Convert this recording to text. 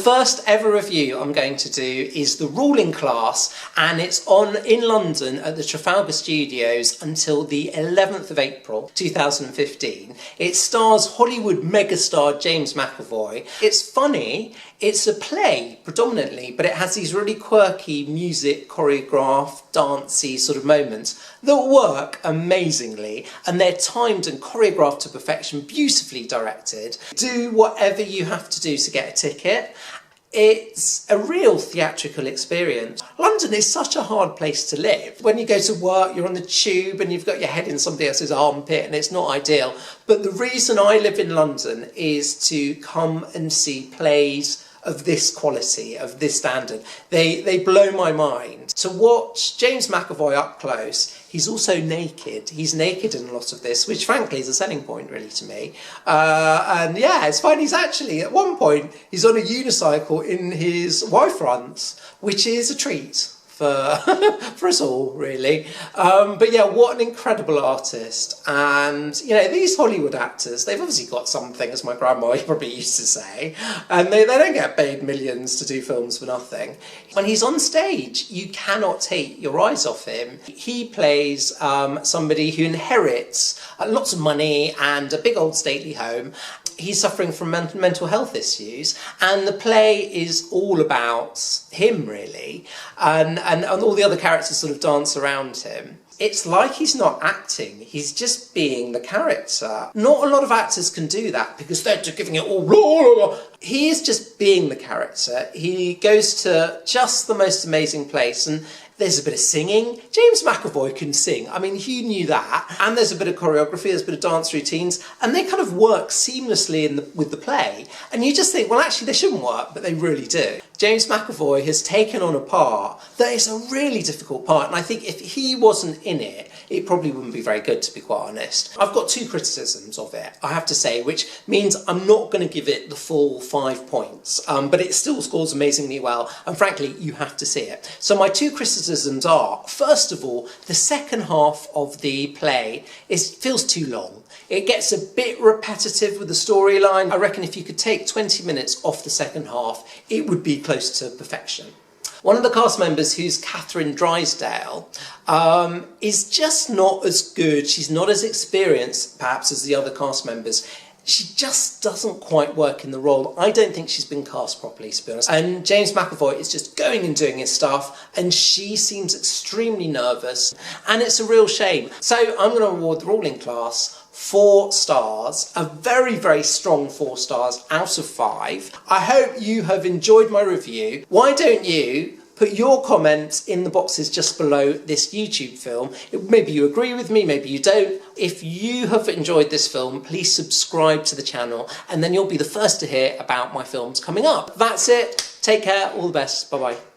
first ever review I'm going to do is The Ruling Class, and it's on in London at the Trafalgar Studios until the 11th of April 2015. It stars Hollywood megastar James McAvoy. It's funny, it's a play predominantly, but it has these really quirky music, choreographed, dancey sort of moments that work amazingly, and they're timed and choreographed to perfection, beautifully directed. Do whatever you have to do to get a ticket. It's a real theatrical experience. London is such a hard place to live. When you go to work, you're on the tube and you've got your head in somebody else's armpit and it's not ideal. But the reason I live in London is to come and see plays of this quality, of this standard. They blow my mind. To watch James McAvoy up close, he's also naked. He's naked in a lot of this, which frankly is a selling point really to me. And yeah, it's fine. He's actually, at one point, he's on a unicycle in his Y-fronts, which is a treat for us all, really. But yeah, what an incredible artist. And, you know, these Hollywood actors, they've obviously got something, as my grandma probably used to say, and they don't get paid millions to do films for nothing. When he's on stage, you cannot take your eyes off him. He plays somebody who inherits lots of money and a big old stately home. He's suffering from mental health issues, and the play is all about him, really, and all the other characters sort of dance around him. It's like he's not acting, he's just being the character. Not a lot of actors can do that because they're just giving it all raw. He is just being the character. He goes to just the most amazing place, and there's a bit of singing. James McAvoy can sing. I mean, who knew that? And there's a bit of choreography, there's a bit of dance routines, and they kind of work seamlessly with the play. And you just think, well, actually, they shouldn't work, but they really do. James McAvoy has taken on a part that is a really difficult part, and I think if he wasn't in it, it probably wouldn't be very good, to be quite honest. I've got two criticisms of it, I have to say, which means I'm not going to give it the full 5 points, but it still scores amazingly well, and frankly, you have to see it. So my two criticisms are, first of all, the second half of the play feels too long. It gets a bit repetitive with the storyline. I reckon if you could take 20 minutes off the second half, it would be close to perfection. One of the cast members, who's Catherine Drysdale, is just not as good. She's not as experienced, perhaps, as the other cast members. She just doesn't quite work in the role. I don't think she's been cast properly, to be honest. And James McAvoy is just going and doing his stuff, and she seems extremely nervous, and it's a real shame. So I'm going to award The Ruling Class 4 stars, a very, very strong 4 stars out of 5. I hope you have enjoyed my review. Why don't you put your comments in the boxes just below this YouTube film? Maybe you agree with me, maybe you don't. If you have enjoyed this film, please subscribe to the channel, and then you'll be the first to hear about my films coming up. That's it. Take care. All the best. Bye-bye.